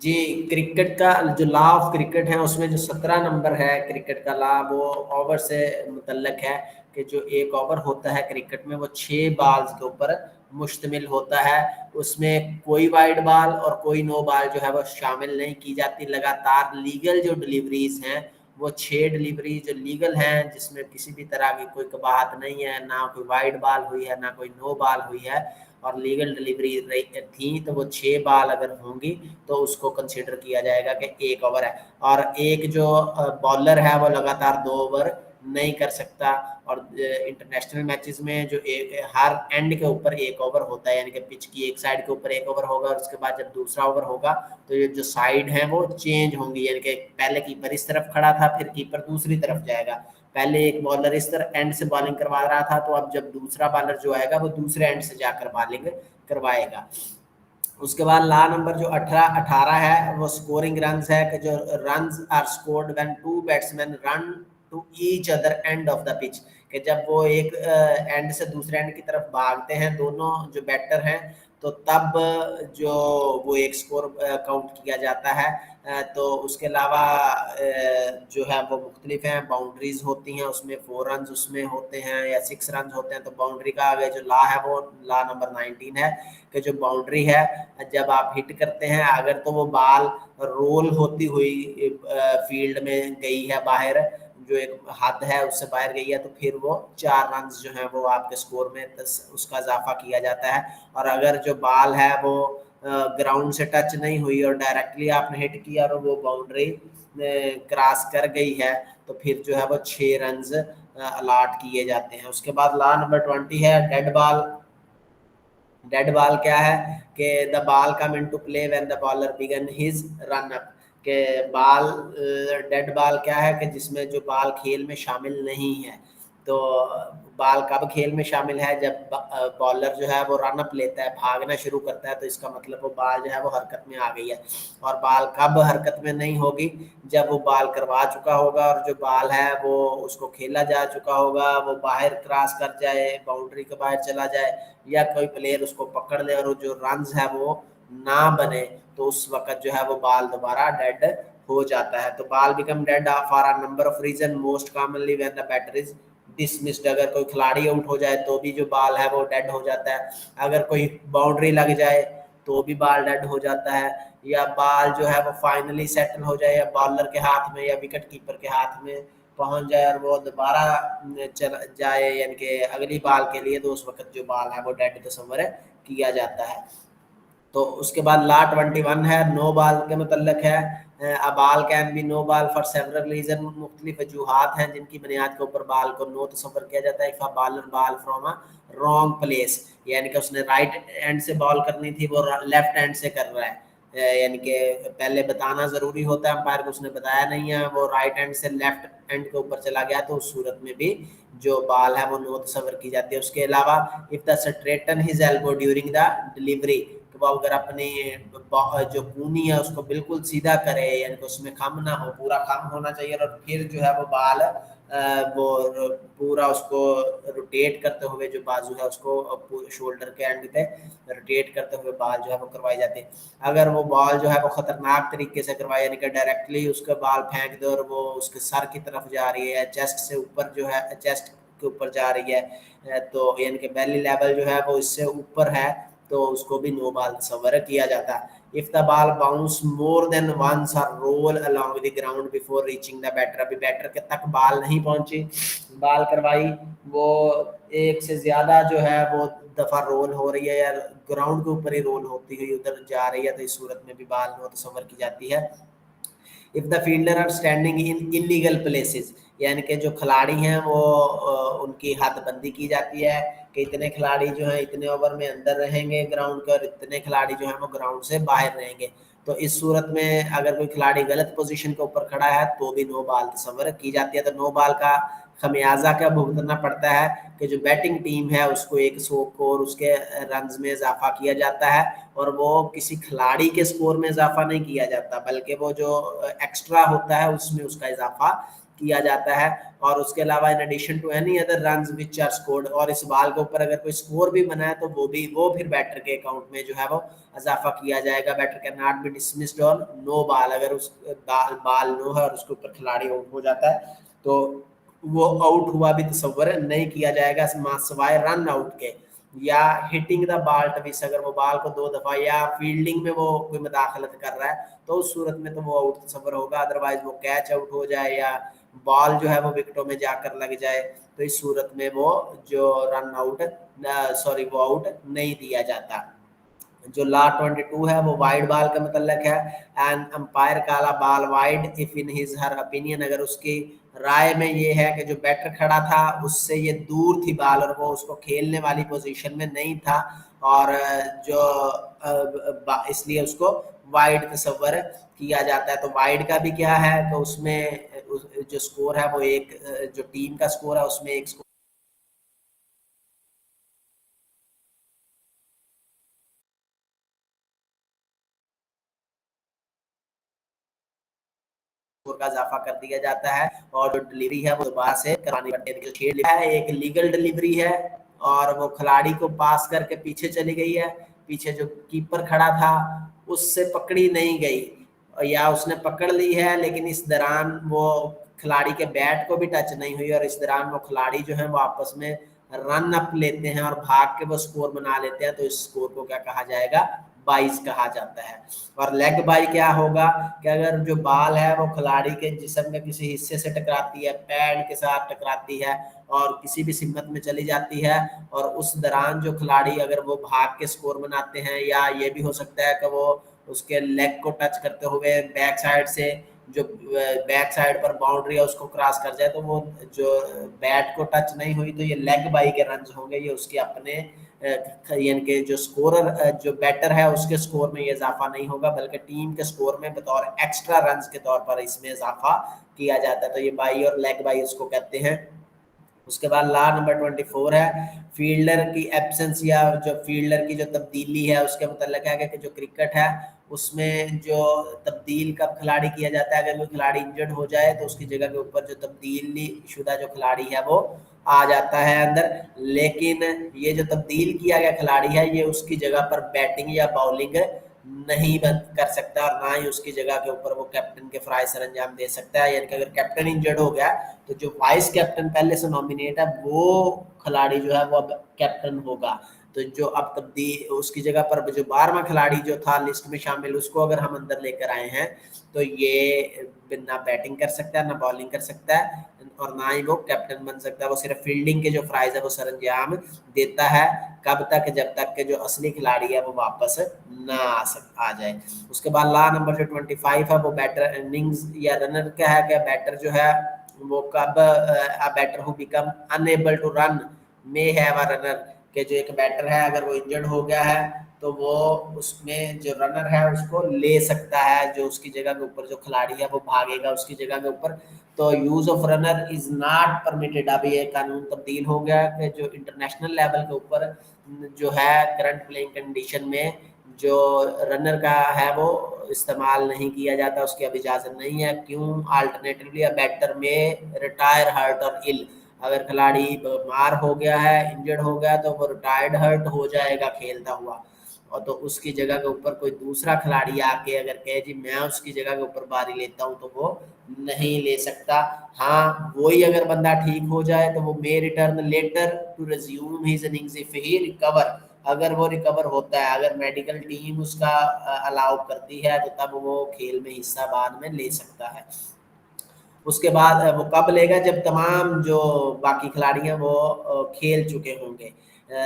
جی cricket کا جو law of cricket ہے اس میں جو 17 نمبر ہے کرکٹ کا لا، وہ اوور سے متعلق ہے کہ جو ایک اوور ہوتا ہے کرکٹ میں وہ 6 بالز کے اوپر مشتمل ہوتا ہے. اس میں کوئی وائڈ بال اور کوئی نو بال جو ہے وہ شامل نہیں کی جاتی. لگاتار لیگل جو ڈلیوریز ہیں وہ 6 ڈلیوری جو لیگل ہیں جس میں کسی بھی طرح کی کوئی قباحت نہیں ہے، نہ کوئی وائڈ بال ہوئی ہے نہ کوئی نو بال ہوئی ہے اور لیگل ڈلیوری تھی، تو وہ 6 بال اگر ہوں گی تو اس کو کنسیڈر کیا جائے گا کہ ایک اوور ہے. اور ایک جو بالر ہے وہ لگاتار 2 اوور نہیں کر سکتا. اور انٹرنیشنل میچز میں جو ہر اینڈ کے اوپر ایک اوور ہوتا ہے، یعنی کہ پچ کی ایک سائڈ کے اوپر ایک اوور ہوگا اور اس کے بعد جب دوسرا اوور ہوگا تو یہ جو سائڈ ہیں وہ چینج ہوں گی، یعنی کہ پہلے کیپر اس طرف کھڑا تھا پھر کیپر دوسری طرف جائے گا. پہلے ایک بالر اس طرح اینڈ سے بالنگ کروا رہا تھا تو اب جب دوسرا بالر جو آئے گا وہ دوسرے اینڈ سے جا کر بالنگ کروائے گا. اس کے بعد لا نمبر جو 18 ہے وہ سکورنگ رنز ہے کہ جو runs are scored when 2 batsman run to each other end of the pitch, کہ جب وہ ایک اینڈ سے دوسرے اینڈ کی طرف بھاگتے ہیں دونوں جو بیٹر ہیں تو تب جو وہ ایک سکور کاؤنٹ کیا جاتا ہے. تو اس کے علاوہ جو ہے وہ مختلف ہیں، باؤنڈریز ہوتی ہیں اس میں 4 رنز اس میں ہوتے ہیں یا 6 رنز ہوتے ہیں. تو باؤنڈری کا آگے جو لا ہے وہ لا نمبر 19 ہے کہ جو باؤنڈری ہے جب آپ ہٹ کرتے ہیں اگر تو وہ بال رول ہوتی ہوئی فیلڈ میں گئی ہے باہر، جو ایک حد ہے اس سے باہر گئی ہے، تو پھر وہ 4 رنز جو ہیں وہ آپ کے سکور میں اس کا اضافہ کیا جاتا ہے. اور اگر جو بال ہے وہ گراؤنڈ سے ٹچ نہیں ہوئی اور ڈائریکٹلی آپ نے ہٹ کیا اور وہ باؤنڈری کراس کر گئی ہے تو پھر جو ہے وہ 6 رنز الاٹ کیے جاتے ہیں. اس کے بعد لا نمبر 20 ہے ڈیڈ بال. ڈیڈ بال کیا ہے کہ the ball come in to play when the bowler begin his run up, کہ بال ڈیڈ بال کیا ہے کہ جس میں جو بال کھیل میں شامل نہیں ہے. تو بال کب کھیل میں شامل ہے؟ جب بالر جو ہے وہ رن اپ لیتا ہے، بھاگنا شروع کرتا ہے، تو اس کا مطلب وہ بال جو ہے وہ حرکت میں آ گئی ہے. اور بال کب حرکت میں نہیں ہوگی؟ جب وہ بال کروا چکا ہوگا اور جو بال ہے وہ اس کو کھیلا جا چکا ہوگا، وہ باہر کراس کر جائے، باؤنڈری کے باہر چلا جائے یا کوئی پلیئر اس کو پکڑ لے اور جو رنز ہے وہ نہ بنے، تو اس وقت جو ہے وہ بال دوبارہ ڈیڈ ہو جاتا ہے. تو ball become dead for a number of reason most commonly when the batter is dismissed. اگر کوئی کھلاڑی آؤٹ ہو جائے تو بھی جو بال ہے وہ ڈیڈ ہو جاتا ہے. اگر کوئی باؤنڈری لگ جائے تو بھی بال ڈیڈ ہو جاتا ہے، یا بال جو ہے وہ فائنلی سیٹل ہو جائے یا بالر کے ہاتھ میں یا وکٹ کیپر کے ہاتھ میں پہنچ جائے اور وہ دوبارہ جائے یعنی کہ اگلی بال کے لیے، تو اس وقت جو بال ہے وہ ڈیڈ تصور کیا جاتا ہے. تو اس کے بعد لا 21 ہے نو بال کے متعلق ہے. A ball can be no ball for several reason. مختلف وجوہات ہیں جن کی بنیاد کے اوپر بال کو نو تصور کیا جاتا ہے. If bowler ball from a wrong place, یعنی کہ اس نے رائٹ اینڈ سے بال کرنی تھی وہ لیفٹ اینڈ سے کر رہا ہے، یعنی کہ پہلے بتانا ضروری ہوتا ہے امپائر کو، اس نے بتایا نہیں ہے، وہ رائٹ اینڈ سے لیفٹ اینڈ کے اوپر چلا گیا، تو اس صورت میں بھی جو بال ہے وہ نو تصور کی جاتی ہے. اس کے علاوہ if the straighten his elbow during the delivery، کہ وہ اگر اپنی جو کونی ہے اس کو بالکل سیدھا کرے، یعنی کہ اس میں خم نہ ہو، پورا خم ہونا چاہیے، اور پھر جو ہے وہ بال وہ پورا اس کو روٹیٹ کرتے ہوئے جو بازو ہے اس کو شولڈر کے اینڈ پہ روٹیٹ کرتے ہوئے بال جو ہے وہ کروائی جاتی ہے. اگر وہ بال جو ہے وہ خطرناک طریقے سے کروائی، یعنی کہ ڈائریکٹلی اس کے بال پھینک دے اور وہ اس کے سر کی طرف جا رہی ہے، چیسٹ سے اوپر جو ہے چیسٹ کے اوپر جا رہی ہے، تو یعنی کہ بیلی لیول جو ہے وہ اس سے اوپر ہے، تو اس کو بھی نو بال تصور کیا جاتا ہے. if the ball bounce more than once or roll along the ground before reaching the batter، ابھی بیٹر کے تک بال نہیں پہنچی، بال کروائی، وہ ایک سے زیادہ جو ہے وہ دفعہ رول ہو رہی ہے یا گراؤنڈ کے اوپر ہی رول ہوتی ہوئی ادھر جا رہی ہے، تو اس صورت میں بھی بال نو تصور کی جاتی ہے. if the fielder are standing in illegal places، یعنی کہ جو کھلاڑی ہیں وہ ان کی حد بندی کی جاتی ہے کہ اتنے کھلاڑی جو ہیں اتنے اوور میں اندر رہیں گے گراؤنڈ کے اور اتنے کھلاڑی جو ہیں وہ گراؤنڈ سے باہر رہیں گے. تو اس صورت میں اگر کوئی کھلاڑی غلط پوزیشن کے اوپر کھڑا ہے تو بھی نو بال تصور کی جاتی ہے. تو نو بال کا خمیازہ کیا بھگتنا پڑتا ہے کہ جو بیٹنگ ٹیم ہے اس کو 100 کو اور اس کے رنز میں اضافہ کیا جاتا ہے، اور وہ کسی کھلاڑی کے سکور میں اضافہ نہیں کیا جاتا بلکہ وہ جو ایکسٹرا ہوتا ہے اس میں اس کا اضافہ किया जाता है। और उसके अलावा in addition to any other runs which are scored, और इस बाल के ऊपर अगर कोई स्कोर भी बना है तो वो फिर बैटर के अकाउंट में जो है वो इजाफा किया जाएगा। Batter can not be dismissed on no ball, अगर उस बाल नो है और उसके ऊपर खिलाड़ी आउट हो जाता है तो वो आउट हुआ भी तस्वर नहीं किया जाएगा सिवाय रन आउट के। या हिटिंग द बॉल ट्विस, अगर वो बाल को 2 दफा या फील्डिंग में वो कोई मदाखलत कर रहा है तो उस सूरत में तो वो आउट तस्वर होगा। अदरवाइज वो कैच आउट हो जाए या बॉल जो है वो विकेटों में जाकर लग जाए तो इस सूरत में वो जो रन आउट वो आउट नहीं दिया जाता। जो ला 22 है वो वाइड बॉल का मतलब है। एंड अंपायर काला ball wide if in his her opinion, अगर उसकी राय में ये है कि जो बैटर खड़ा था उससे ये दूर थी बॉल और वो उसको खेलने वाली पोजीशन में नहीं था, और जो इसलिए उसको वाइड तस्वर किया जाता है। तो वाइड का भी क्या है तो उसमें जो स्कोर है वो एक जो टीम का स्कोर है उसमें एक स्कोर का इजाफा कर दिया जाता है, और जो डिलीवरी है वो दोबारा से करानी पड़ती है। एक लीगल डिलीवरी है और वो खिलाड़ी को पास करके पीछे चली गई है, पीछे जो कीपर खड़ा था उससे पकड़ी नहीं गई, या उसने पकड़ ली है लेकिन इस दौरान वो खिलाड़ी के बैट को भी टच नहीं हुई, और इस दौरान वो खिलाड़ी जो है वो आपस में रन अप लेते हैं और भाग के वो स्कोर बना लेते हैं, तो इस स्कोर को क्या कहा जाएगा, बाइस कहा जाता है। और लेग बाई क्या होगा कि अगर जो बाल है वो खिलाड़ी के जिस्म के किसी हिस्से से टकराती है, पैड के साथ टकराती है और किसी भी सिमत में चली जाती है, और उस दौरान जो खिलाड़ी अगर वो भाग के स्कोर बनाते हैं, या ये भी हो सकता है कि वो उसके लेग को टच करते हुए बैक साइड से जो बैक साइड पर बाउंड्री है उसको क्रॉस कर जाए, तो वो जो बैट को टच नहीं हुई तो ये लेग बाई के रन होंगे, ये उसके अपने यानी कि जो स्कोरर जो बैटर है उसके स्कोर में ये इजाफा नहीं होगा, बल्कि टीम के स्कोर में बतौर एक्स्ट्रा रन के तौर पर इसमें इजाफा किया जाता है। तो ये बाई और लेग बाई इसको कहते हैं। उसके बाद ला नंबर 24 है फील्डर की एब्सेंस, या जो फील्डर की जो तब्दीली है उसके मतलब है कि जो क्रिकेट है उसमें जो तब्दील कब खिलाड़ी किया जाता है, अगर कोई खिलाड़ी इंजर्ड हो जाए तो उसकी जगह के ऊपर जो तब्दीली शुदा जो खिलाड़ी है वो आ जाता है अंदर। लेकिन ये जो तब्दील किया गया खिलाड़ी है ये उसकी जगह पर बैटिंग या बॉलिंग नहीं कर सकता, और ना ही उसकी जगह के ऊपर वो कैप्टन के फराइज सर अंजाम दे सकता है। यानी कि अगर कैप्टन इंजर्ड हो गया तो जो वाइस कैप्टन पहले से नॉमिनेट है वो खिलाड़ी जो है वो अब कैप्टन होगा। तो जो अब तब्दील उसकी जगह पर जो 12वां खिलाड़ी जो था लिस्ट में शामिल उसको अगर हम अंदर लेकर आए हैं तो ये ना बैटिंग कर सकता है ना बॉलिंग कर सकता है और ना ही वो कैप्टन बन सकता है। वो सिर्फ फील्डिंग के जो प्राइज है वो सर अंजाम देता है, कब तक, जब तक के जो असली खिलाड़ी है वो वापस ना आ जाए। उसके बाद ला नंबर जो 25 है वो बैटर इनिंग्स या रनर का है, क्या बैटर जो है वो कब batter who become unable to run may have a runner, के जो एक बैटर है अगर वो इंजर्ड हो गया है तो वो उसमें जो रनर है उसको ले सकता है, जो उसकी जगह के ऊपर जो खिलाड़ी है वो भागेगा उसकी जगह के ऊपर। तो use of runner is not permitted. अब ये कानून तब्दील हो गया कि जो इंटरनेशनल लेवल के ऊपर जो है करंट प्लेइंग कंडीशन में जो रनर का है वो इस्तेमाल नहीं किया जाता, उसकी अब इजाज़त नहीं है। क्यों? अल्टरनेटिवली अ बैटर में रिटायर हर्ट और इल, अगर खिलाड़ी बीमार हो गया है, इंजर्ड हो गया तो वो रिटायर्ड हर्ट हो जाएगा खेलता हुआ, और तो उसकी जगह के ऊपर कोई दूसरा खिलाड़ी आके अगर कहे जी मैं उसकी जगह के ऊपर बारी लेता हूँ तो वो नहीं ले सकता। हाँ, वही अगर बंदा ठीक हो जाए तो वो may return later to resume his innings if he recover, अगर वो रिकवर होता है, अगर मेडिकल टीम उसका अलाउ करती है तो तब वो खेल में हिस्सा बाद में ले सकता है। उसके बाद वो कब लेगा? जब तमाम जो बाकी खिलाड़ी हैं वो खेल चुके होंगे।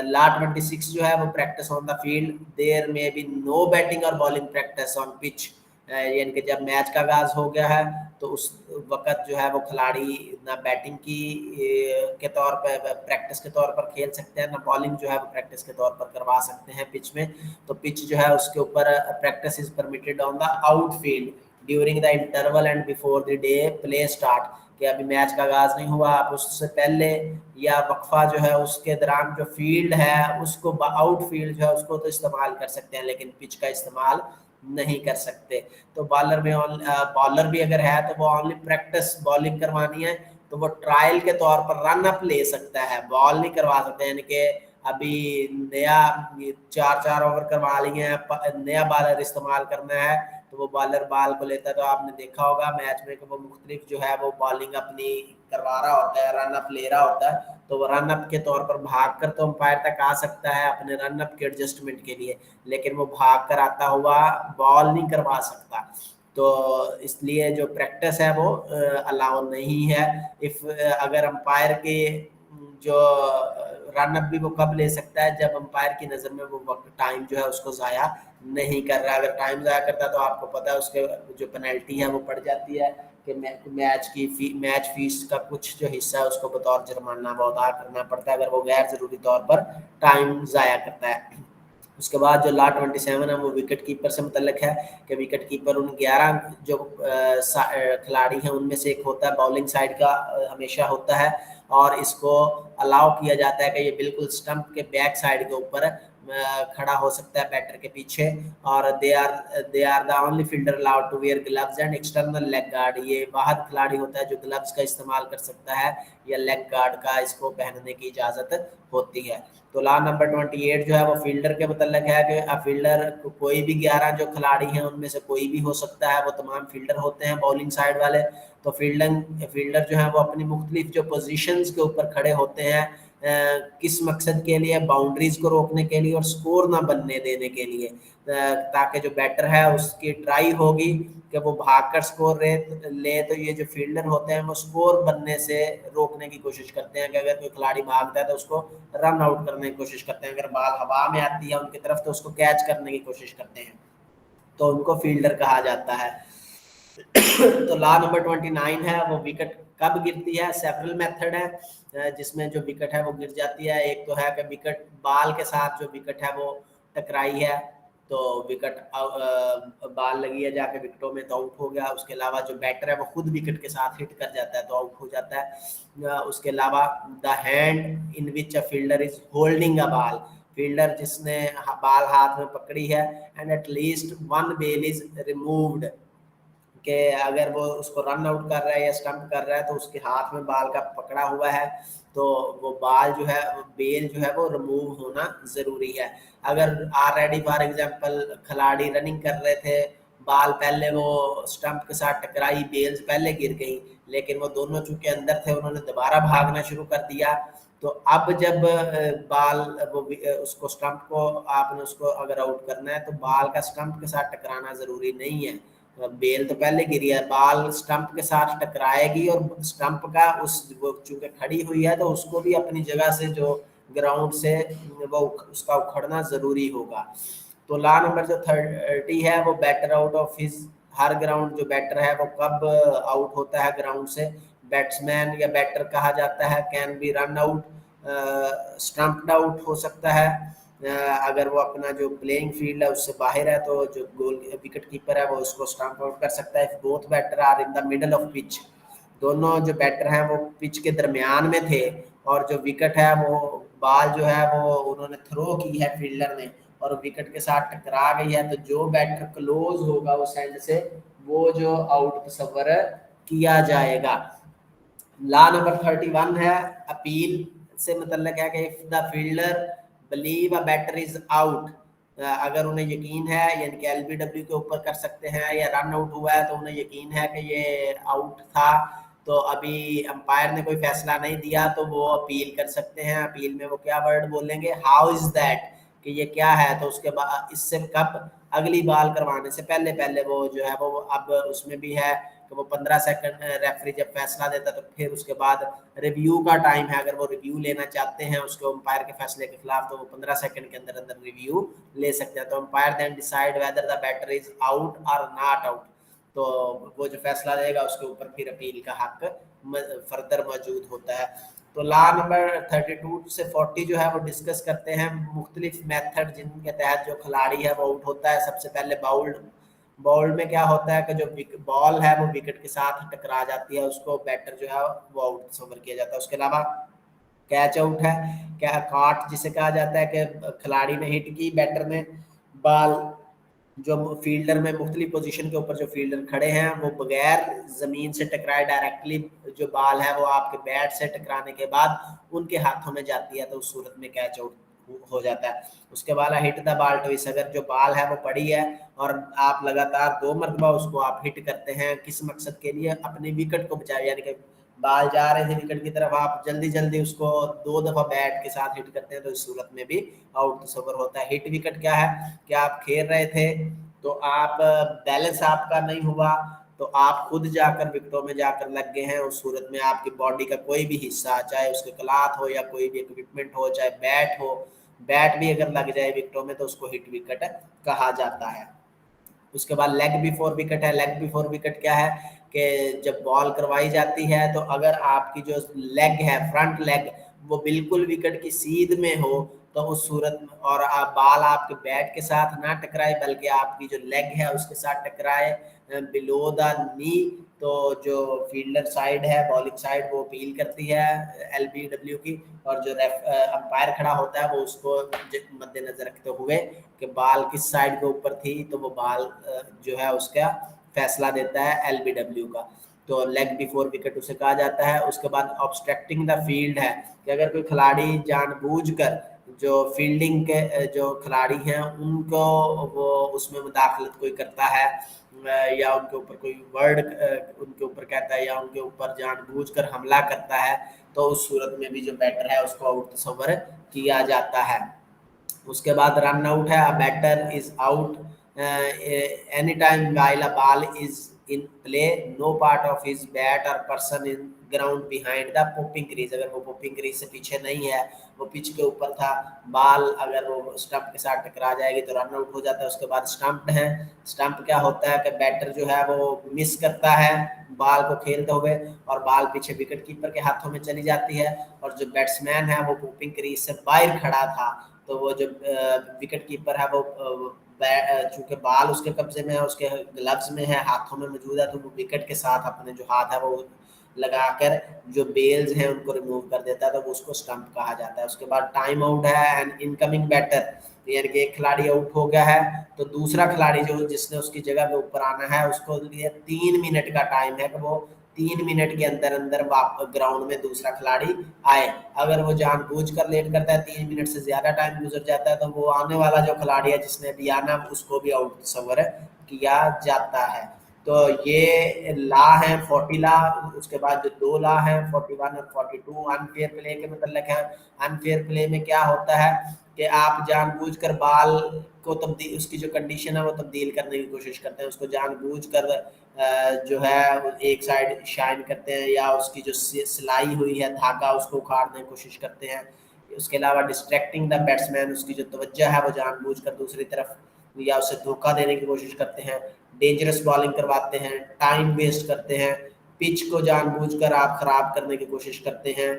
ला 26 जो है वो practice on the field, there may be no batting और बॉलिंग प्रैक्टिस ऑन पिच, यानी कि जब मैच का आगाज हो गया है तो उस वक्त जो है वो खिलाड़ी ना बैटिंग की के तौर पर प्रैक्टिस के तौर पर खेल सकते हैं, ना बॉलिंग जो है वो प्रैक्टिस के तौर पर करवा सकते हैं पिच में। तो पिच जो है उसके ऊपर practice is permitted on the outfield during the interval and before the day play start, कि अभी मैच का आगाज नहीं हुआ, आप उससे पहले या वक्फा जो है उसके दौरान जो फील्ड है उसको आउटफील्ड जो है उसको तो इस्तेमाल कर सकते हैं लेकिन पिच का इस्तेमाल نہیں کر سکتے. تو بالر بھی اگر ہے تو وہ اونلی پریکٹس بالنگ کروانی ہے تو وہ ٹرائل کے طور پر رن اپ لے سکتا ہے, بال نہیں کروا سکتے. یعنی کہ ابھی نیا 4 اوور کروا لیے ہیں, نیا بالر استعمال کرنا ہے تو وہ بالر بال کو لیتا ہے. تو آپ نے دیکھا ہوگا میچ میں کہ وہ مختلف جو ہے وہ بالنگ اپنی کروا رہا ہوتا ہے, رن اپ لے رہا ہوتا ہے, تو وہ رن اپ کے طور پر بھاگ کر تو امپائر تک آ سکتا ہے اپنے رن اپ کے ایڈجسٹمنٹ کے لیے, لیکن وہ بھاگ کر آتا ہوا بال نہیں کروا سکتا. تو اس لیے جو پریکٹس ہے وہ الاؤ نہیں ہے. اگر امپائر کے جو رن اپ بھی وہ کب لے سکتا ہے جب امپائر کی نظر میں وہ وقت ٹائم جو ہے اس کو ضائع نہیں کر رہا. اگر ٹائم ضائع کرتا ہے تو آپ کو پتا ہے اس کے جو پینلٹی ہے وہ پڑ جاتی ہے کہ میچ فیس کا کچھ جو حصہ ہے اس کو بطور جرمانہ وہ ادا کرنا پڑتا ہے اگر وہ غیر ضروری طور پر ٹائم ضائع کرتا ہے. اس کے بعد جو لا 27 ہے وہ وکٹ کیپر سے متعلق ہے کہ وکٹ کیپر ان 11 جو کھلاڑی ہیں ان میں سے ایک ہوتا ہے, باؤلنگ سائڈ کا ہمیشہ ہوتا ہے, اور اس کو الاؤ کیا جاتا ہے کہ یہ بالکل سٹمپ کے بیک سائڈ کے اوپر کھڑا ہو سکتا ہے بیٹر کے پیچھے. اور they are the only fielder allowed to wear gloves and external leg guard. یہ واحد کھلاڑی ہوتا ہے جو گلوز کا استعمال کر سکتا ہے یا لیگ گارڈ کا اس کو پہننے کی اجازت ہوتی ہے. تو لا نمبر 28 جو ہے وہ فیلڈر کے متعلق ہے کہ فیلڈر کوئی بھی 11 جو کھلاڑی ہیں ان میں سے کوئی بھی ہو سکتا ہے, وہ تمام فیلڈر ہوتے ہیں باؤلنگ سائڈ والے. تو فیلڈر جو ہے وہ اپنی مختلف جو پوزیشنز کے اوپر کھڑے ہوتے ہیں کس مقصد کے لیے, باؤنڈریز کو روکنے کے لیے اور سکور نہ بننے دینے کے لیے, تاکہ جو بیٹر ہے اس کی ٹرائی ہوگی کہ وہ بھاگ کر سکور لے. تو یہ جو فیلڈر ہوتے ہیں وہ سکور بننے سے روکنے کی کوشش کرتے ہیں کہ اگر کوئی کھلاڑی بھاگتا ہے تو اس کو رن آؤٹ کرنے کی کوشش کرتے ہیں, اگر بال ہوا میں آتی ہے ان کی طرف تو اس کو کیچ کرنے کی کوشش کرتے ہیں, تو ان کو فیلڈر کہا جاتا ہے. تو لا نمبر 29 ہے وہ وکٹ کب گرتی ہے. سیورل میتھڈ ہے جس میں جو وکٹ ہے وہ گر جاتی ہے. ایک تو ہے کہ وکٹ بال کے ساتھ جو وکٹ ہے وہ ٹکرائی ہے تو وکٹ بال لگی ہے جا کے وکٹوں میں تو آؤٹ ہو گیا. اس کے علاوہ جو بیٹر ہے وہ خود وکٹ کے ساتھ ہٹ کر جاتا ہے تو آؤٹ ہو جاتا ہے. اس کے علاوہ the hand in which a fielder is holding a ball, fielder جس نے بال ہاتھ میں پکڑی ہے and at least one bail is removed, کہ اگر وہ اس کو رن آؤٹ کر رہا ہے یا اسٹمپ کر رہا ہے تو اس کے ہاتھ میں بال کا پکڑا ہوا ہے تو وہ بال جو ہے بیل جو ہے وہ ریموو ہونا ضروری ہے. اگر آلریڈی فار ایگزامپل کھلاڑی رننگ کر رہے تھے, بال پہلے وہ اسٹمپ کے ساتھ ٹکرائی, بیلز پہلے گر گئی, لیکن وہ دونوں چونکہ اندر تھے انہوں نے دوبارہ بھاگنا شروع کر دیا, تو اب جب بال وہ اس کو اسٹمپ کو آپ نے اس کو اگر آؤٹ کرنا ہے تو بال کا اسٹمپ کے ساتھ ٹکرانا ضروری نہیں ہے. بیل تو پہلے گری ہے, بال اسٹمپ کے ساتھ ٹکرائے گی اور اسٹمپ کا وہ چونکہ کھڑی ہوئی ہے تو اس کو بھی اپنی جگہ سے جو گراؤنڈ سے وہ اس کا اکھڑنا ضروری ہوگا. تو لا نمبر جو 30 ہے وہ better out of his, Hare ground جو بیٹر ہے وہ کب آؤٹ ہوتا ہے گراؤنڈ سے. بیٹسمین یا بیٹر کہا جاتا ہے can be run out, stumped out ہو سکتا ہے اگر وہ اپنا جو پلینگ فیلڈ ہے اس سے باہر ہے تو جو گول وکٹ کیپر ہے وہ اس کو اسٹمپ آؤٹ کر سکتا ہے. Both batter are in the middle of pitch, دونوں جو بیٹر ہیں وہ پچ کے درمیان میں تھے اور جو وکٹ ہے وہ بال جو ہے وہ انہوں نے تھرو کی ہے فیلڈر نے اور وکٹ کے ساتھ ٹکرا گئی ہے, تو جو بیٹر کلوز ہوگا اس اینڈ سے وہ جو آؤٹ تصور کیا جائے گا. لا نمبر 31 ہے اپیل سے متعلق ہے کہ if the fielder believe a batter is out, اگر انہیں یقین ہے یعنی کہ ایل بی ڈبلیو کے اوپر کر سکتے ہیں یا رن آؤٹ ہوا ہے تو انہیں یقین ہے کہ یہ آؤٹ تھا تو ابھی امپائر نے کوئی فیصلہ نہیں دیا تو وہ اپیل کر سکتے ہیں. اپیل میں وہ کیا ورڈ بولیں گے, ہاؤ از دیٹ, کہ یہ کیا ہے. تو اس کے بعد اس سے کب اگلی بال کروانے سے پہلے وہ جو ہے وہ اب اس میں بھی ہے کہ وہ 15 سیکنڈ ریفری جب فیصلہ دیتا تو پھر اس کے بعد ریویو کا ٹائم ہے. اگر وہ ریویو لینا چاہتے ہیں اس کو امپائر کے فیصلے کے خلاف تو وہ 15 سیکنڈ کے اندر ریویو لے سکتے ہیں. تو umpire then decide whether the batter is out اور ناٹ آؤٹ, تو وہ جو فیصلہ دے گا اس کے اوپر پھر اپیل کا حق فردر موجود ہوتا ہے. تو لا نمبر 32 سے 40 جو ہے وہ ڈسکس کرتے ہیں مختلف میتھڈ جن کے تحت جو کھلاڑی ہے وہ آؤٹ ہوتا ہے. سب سے پہلے باؤلڈ میں کیا ہوتا ہے کہ جو بال ہے وہ وکٹ کے ساتھ ٹکرا جاتی ہے اس کو بیٹر جو ہے وہ آؤٹ تصور کیا جاتا ہے. اس کے علاوہ کیچ آؤٹ ہے, کیا کاٹ جسے کہا جاتا ہے کہ کھلاڑی نے ہٹ کی بیٹر نے بال जो फील्डर में मुख्तलिफ पोजीशन के ऊपर जो फील्डर खड़े हैं वो बगैर ज़मीन से टकराए डायरेक्टली जो बाल है वो आपके बैट से टकराने के बाद उनके हाथों में जाती है, तो उस सूरत में कैच आउट हो जाता है। उसके बाद हिट द बाल ट्विस्ट, अगर जो बाल है वो पड़ी है और आप लगातार 2 मरतबा उसको आप हिट करते हैं, किस मकसद के लिए? अपनी विकेट को बचाए, यानी कि बाल जा रहे थे विकेट की तरफ, आप जल्दी जल्दी उसको 2 दफ़ा बैट के साथ हिट करते हैं, तो इस सूरत में भी आउट तस्वर होता है। हिट विकेट क्या है कि आप खेल रहे थे तो आप बैलेंस आपका नहीं हुआ, तो आप खुद जाकर विकेटों में जाकर लग गए हैं, उस सूरत में आपकी बॉडी का कोई भी हिस्सा, चाहे उसके कलात हो या कोई भी इक्विपमेंट हो, चाहे बैट हो, बैट भी अगर लग जाए विकेटों में तो उसको हिट विकेट कहा जाता है। उसके बाद लेग बिफोर विकेट है। लेग बिफोर विकेट क्या है कि जब बॉल करवाई जाती है तो अगर आपकी जो लेग है, फ्रंट लेग, वो बिल्कुल विकेट की सीध में हो तो उस सूरत में, और बाल आपके बैट के साथ ना टकराए बल्कि आपकी जो लेग है उसके साथ टकराए बिलो द नी, तो जो फील्डर साइड है, बॉलिंग साइड, वो अपील करती है LBW की, और जो अंपायर खड़ा होता है वो उसको मद्देनजर रखते हुए कि बाल किस साइड के ऊपर थी तो वो बाल जो है उसका फैसला देता है LBW का, तो लेग बिफोर विकेट उसे कहा जाता है। उसके बाद ऑब्स्ट्रक्टिंग द फील्ड है कि अगर कोई खिलाड़ी जानबूझकर जो फील्डिंग के जो खिलाड़ी हैं उनको वो उसमें मुदाखलत कोई करता है या उनके ऊपर कोई वर्ड उनके ऊपर कहता है या उनके ऊपर जानबूझकर हमला करता है, तो उस सूरत में भी जो बैटर है उसको आउट तस्वर किया जाता है। उसके बाद रन आउट है, a batter is out any time while a ball is in play, no part of his bat or person in ground behind the popping crease, अगर वो पोपिंग क्रीज से पीछे नहीं है, वो पिच के ऊपर था, बाल अगर वो स्टंप के साथ टकरा जाएगी तो रन आउट हो जाता है। उसके बाद स्टंप है। स्टंप क्या होता है कि बैटर जो है वो मिस करता है बाल को खेलते हुए और बाल पीछे विकेट कीपर के हाथों में चली जाती है, और जो बैट्समैन है वो पोपिंग क्रीज से बाहर खड़ा था, तो वो जो विकेट कीपर है वो चूंकि बाल उसके कब्जे में है, उसके ग्लव्स में है, हाथों में मौजूद है, तो वो विकेट के साथ अपने जो हाथ है वो लगाकर जो बेल्स हैं उनको रिमूव कर देता है, तो उसको स्टंप कहा जाता है। उसके बाद टाइम आउट है एंड इनकमिंग बैटर, यानी कि एक खिलाड़ी आउट हो गया है तो दूसरा खिलाड़ी जो जिसने उसकी जगह पे ऊपर आना है उसको लिए 3 मिनट का टाइम है कि वो 3 मिनट के अंदर अंदर ग्राउंड में दूसरा खिलाड़ी आए। अगर वो जानबूझकर लेट करता है, 3 मिनट से ज्यादा टाइम गुजर जाता है, तो वो आने वाला जो खिलाड़ी है जिसने अभी आना उसको भी आउट तस्वर किया जाता है। तो ये ला है 40 ला। उसके बाद जो 2 ला है 41 और 42 अनफेयर प्ले के मतलब है। अनफेयर प्ले में क्या होता है कि आप जानबूझकर बाल को तब्दील, उसकी जो कंडीशन है वो तब्दील करने की कोशिश करते हैं, उसको जानबूझकर जो है एक साइड शाइन करते हैं या उसकी जो सिलाई हुई है धागा उसको उखाड़ने की कोशिश करते हैं। उसके अलावा डिस्ट्रैक्टिंग द बैट्समैन, उसकी जो तवज्जो है वो जानबूझकर दूसरी तरफ या उसे धोखा देने की कोशिश करते हैं, डेंजरस बॉलिंग करवाते हैं, टाइम वेस्ट करते हैं, पिच को जानबूझकर आप खराब करने की कोशिश करते हैं,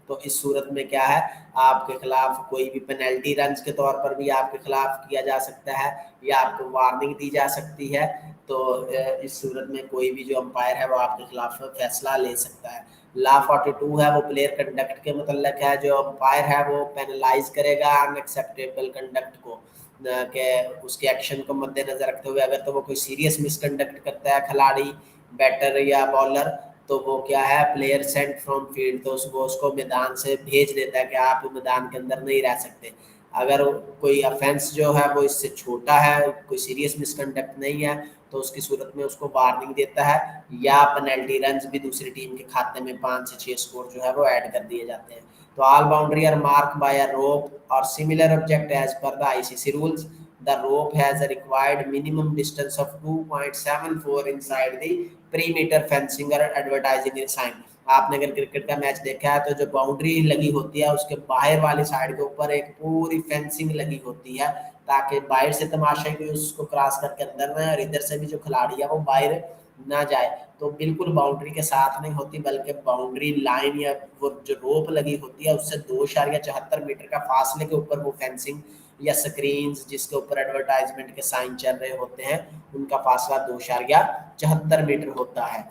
तो इस सूरत में क्या है आपके खिलाफ कोई भी पेनल्टी रन के तौर पर भी आपके खिलाफ किया जा सकता है या आपको वार्निंग दी जा सकती है। तो इस सूरत में कोई भी जो अंपायर है वो आपके खिलाफ फैसला ले सकता है। ला 42 है वो प्लेयर कंडक्ट के मतलब है, जो अंपायर है वो पेनलाइज करेगा अनएक्सेप्टेबल कंडक्ट को के उसके एक्शन को मद्देनजर रखते हुए, अगर तो वो कोई सीरियस मिसकंडक्ट करता है खिलाड़ी, बैटर या बॉलर, तो वो क्या है प्लेयर सेंट फ्रॉम फील्ड, तो वो उसको मैदान से भेज देता है कि आप मैदान के अंदर नहीं रह सकते। अगर कोई ऑफेंस जो है वो इससे छोटा है, कोई सीरियस मिसकंडक्ट नहीं है, तो उसकी सूरत में उसको वार्निंग देता है या पेनल्टी रन भी दूसरी टीम के खाते में 5 से 6 स्कोर जो है वो ऐड कर दिए जाते हैं। तो all boundary are mark by a rope or similar object as per the ICC rules. The rope has a required minimum distance of 2.74 inside the perimeter fencing or advertising sign। आपने अगर cricket का match देखा है तो जो boundary लगी होती है उसके बाहर वाली साइड के ऊपर एक पूरी फेंसिंग लगी होती है ताकि बाहर से तमाशाई कोई उसको क्रॉस करके अंदर ना, और इधर से भी जो खिलाड़ी है वो बाहर ना जाए। तो बिल्कुल बाउंड्री के साथ नहीं होती बल्कि बाउंड्री लाइन या वो जो रोप लगी होती है उससे 2.74 मीटर का फासले के ऊपर वो फेंसिंग या स्क्रीन्स जिसके ऊपर एडवर्टाइजमेंट के साइन चल रहे होते हैं उनका फासला 2.74 मीटर होता है।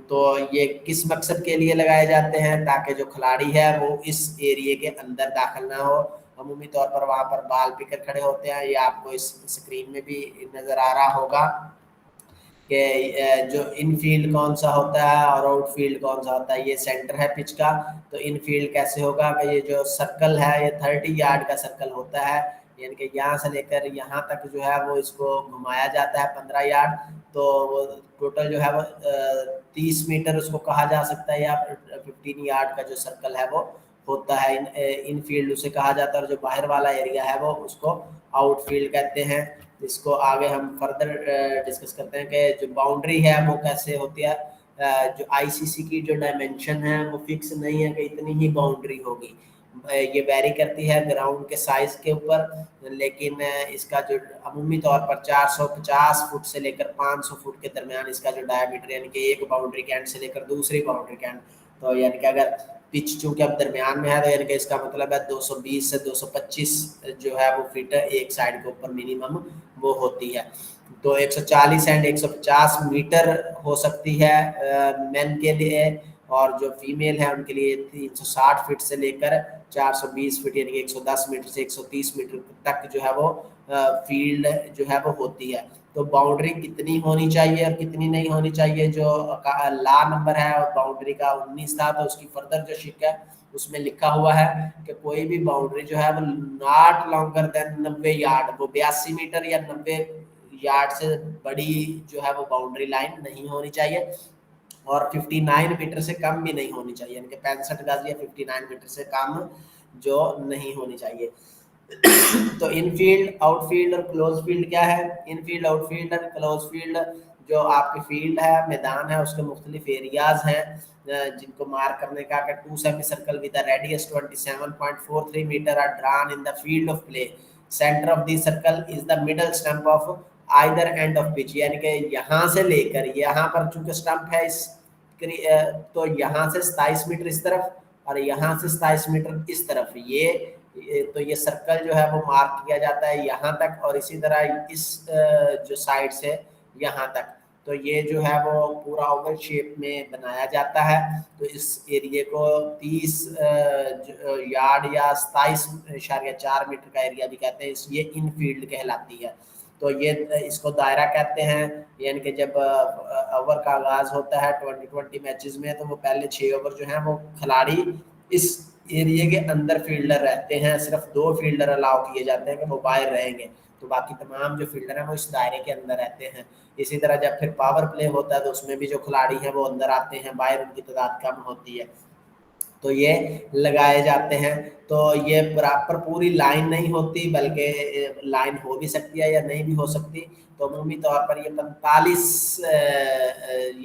तो ये किस मकसद के लिए लगाए जाते हैं? ताकि जो खिलाड़ी है वो इस एरिए के अंदर दाखिल ना हो अमूमी तौर पर वहाँ पर बाल पिकर खड़े होते हैं। ये आपको इस स्क्रीन में भी नज़र आ रहा होगा कि जो इनफील्ड कौन सा होता है और आउटफील्ड कौन सा होता है। ये सेंटर है पिच का, तो इनफील्ड कैसे होगा कि ये जो सर्कल है ये 30 यार्ड का सर्कल होता है, यानी कि यहाँ से लेकर यहाँ तक जो है वो इसको घुमाया जाता है 15 यार्ड, तो वो टोटल जो है वो 30 मीटर उसको कहा जा सकता है, या 15 यार्ड का जो सर्कल है वो होता है इनफील्ड उसे कहा जाता है। और जो बाहर वाला एरिया है वो उसको आउटफील्ड कहते हैं। इसको आगे हम फर्दर डिस्कस करते हैं कि जो बाउंड्री है वो कैसे होती है। जो आईसीसी की जो डायमेंशन है वो फिक्स नहीं है कि इतनी ही बाउंड्री होगी, ये वेरी करती है ग्राउंड के साइज के ऊपर, लेकिन इसका जो अमूमी तौर पर 450 फुट से लेकर 500 फुट के दरमियान इसका जो डायमीटर, यानी कि एक बाउंड्री के एंड से लेकर दूसरी बाउंड्री के एंड, तो यानी कि अगर पिच चूंकि अब दरमियान में है तो यानी कि इसका मतलब है 220 से 225 जो है वो फीट एक साइड के ऊपर मिनिमम वो होती है। तो 140 एंड 150 मीटर हो सकती है मेन के लिए, और जो फीमेल है उनके लिए 360 फीट से लेकर 420 फीट यानी कि 110 मीटर से 130 मीटर तक जो है वो फील्ड जो है वो होती है। तो बाउंड्री कितनी होनी चाहिए और कितनी नहीं होनी चाहिए, जो ला नंबर है और बाउंड्री का 19 था, तो उसकी फर्दर जो शिक है उसमें लिखा हुआ है कि कोई भी बाउंड्री जो है वो नॉट लॉन्गर देन 90 यार्ड, वो 82 मीटर या 90 यार्ड से बड़ी जो है वो बाउंड्री लाइन नहीं होनी चाहिए, और 59 मीटर से कम भी नहीं होनी चाहिए, यानी कि 65 गज या 59 मीटर से कम जो नहीं होनी चाहिए। तो इनफील्ड, आउटफील्ड और क्लोज फील्ड क्या है। इनफील्ड, आउटफील्ड और क्लोज फील्ड जो आपकी फील्ड है, मैदान है, उसके मुख्तलिफ एरियाज हैं जिनको मार्क करने का। 2 semi circle with radius 27.43 metre are drawn in the field of play. Centre of the circle is the middle stump of either end of pitch, यानी कि यहाँ से लेकर यहाँ पर चूंकि स्टंप है इस तो यहाँ से 27 मीटर इस तरफ और यहाँ से 27 मीटर इस तरफ, तो ये सर्कल जो है वो मार्क किया जाता है यहाँ तक, और इसी तरह इस जो साइड से यहाँ तक, तो ये जो है वो पूरा ओवल शेप में बनाया जाता है। तो इस एरिया को 30 यार्ड या 27.4 मीटर का एरिया भी कहते हैं, ये इनफील्ड कहलाती है। तो ये इसको दायरा कहते हैं, यानी कि जब ओवर का आगाज होता है 2020 मैचेस में, तो वो पहले 6 ओवर जो हैं वो खिलाड़ी इस एरिया के अंदर फील्डर रहते हैं, सिर्फ 2 फील्डर अलाउ किए जाते हैं कि वो बाहर रहेंगे, तो बाकी तमाम जो फील्डर हैं वो इस दायरे के अंदर रहते हैं। इसी तरह जब फिर पावर प्ले होता है तो उसमें भी जो खिलाड़ी हैं वो अंदर आते हैं, बाहर उनकी तादाद कम होती है, तो ये लगाए जाते हैं। तो ये प्रॉपर पूरी लाइन नहीं होती, बल्कि लाइन हो भी सकती है या नहीं भी हो सकती। तो अमूमी तौर पर ये 45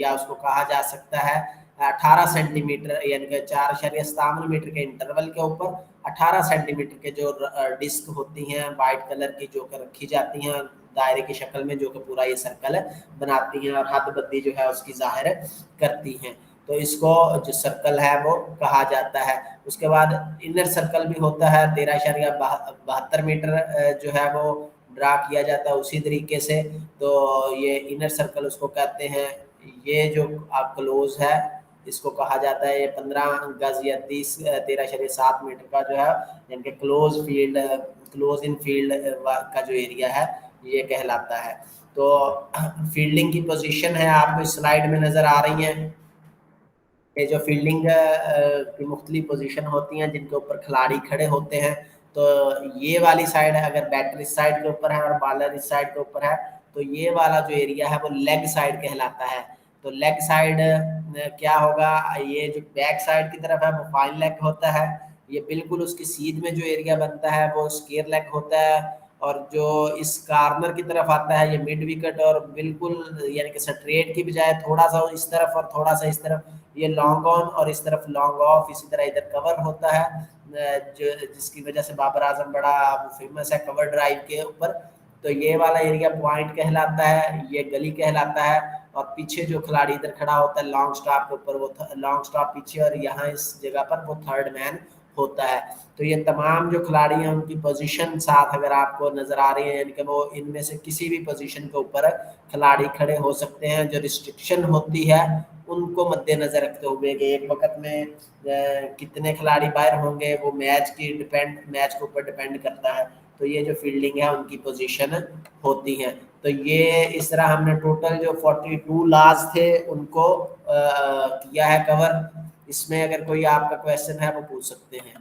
या उसको कहा जा सकता है 18 सेंटीमीटर, यानी कि 4.57 मीटर के इंटरवल के ऊपर 18 सेंटीमीटर के जो डिस्क होती हैं वाइट कलर की, जो कि रखी जाती हैं दायरे की शक्ल में, जो कि पूरा ये सर्कल बनाती हैं और हदबंदी जो है उसकी जाहिर करती हैं। तो इसको जो सर्कल है वो कहा जाता है। उसके बाद इनर सर्कल भी होता है 13.72 मीटर जो है वो ड्रा किया जाता है उसी तरीके से। तो ये इनर सर्कल उसको कहते हैं। ये जो आप क्लोज है इसको कहा जाता है, ये 15 गज या 13.7 मीटर का जो है, यानी कि close field, close in field का जो एरिया है ये कहलाता है। तो फील्डिंग की पोजीशन है आपको इस स्लाइड में नजर आ रही है। ये जो फील्डिंग की मुख्तलिफ पोजीशन होती हैं जिनके ऊपर खिलाड़ी खड़े होते हैं, तो ये वाली साइड है, अगर बैटर इस साइड के ऊपर है और बॉलर इस साइड के ऊपर है, तो ये वाला जो एरिया है वो लेग साइड कहलाता है। तो लेग साइड क्या होगा, ये जो बैक साइड की तरफ है वो फाइन लेग होता है, ये बिल्कुल उसकी सीध में जो एरिया बनता है वो स्क्वायर लेग होता है, और जो इस कार्नर की तरफ आता है ये मिड विकेट, और बिल्कुल यानी कि स्ट्रेट की बजाय थोड़ा सा इस तरफ और थोड़ा सा इस तरफ ये लॉन्ग ऑन और इस तरफ लॉन्ग ऑफ, इसी तरह इधर कवर होता है, जो जिसकी वजह से बाबर आजम बड़ा फेमस है कवर ड्राइव के ऊपर। तो ये वाला एरिया पॉइंट कहलाता है, ये गली कहलाता है, और पीछे जो खिलाड़ी इधर खड़ा होता है लॉन्ग स्टॉप के ऊपर, वो लॉन्ग स्टॉप पीछे, और यहाँ इस जगह पर वो थर्ड मैन होता है। तो ये तमाम जो खिलाड़ी हैं उनकी पोजीशन साथ अगर आपको नजर आ रही है, यानी कि वो इनमें से किसी भी पोजीशन के ऊपर खिलाड़ी खड़े हो सकते हैं। जो रिस्ट्रिक्शन होती है ان کو مد نظر رکھتے ہوئے کہ ایک وقت میں کتنے کھلاڑی باہر ہوں گے، وہ میچ کے اوپر ڈپینڈ کرتا ہے. تو یہ جو فیلڈنگ ہے ان کی پوزیشن ہوتی ہیں. تو یہ اس طرح ہم نے ٹوٹل جو 42 لاز تھے ان کو کیا ہے کور. اس میں اگر کوئی آپ کا کویشچن ہے وہ پوچھ سکتے ہیں.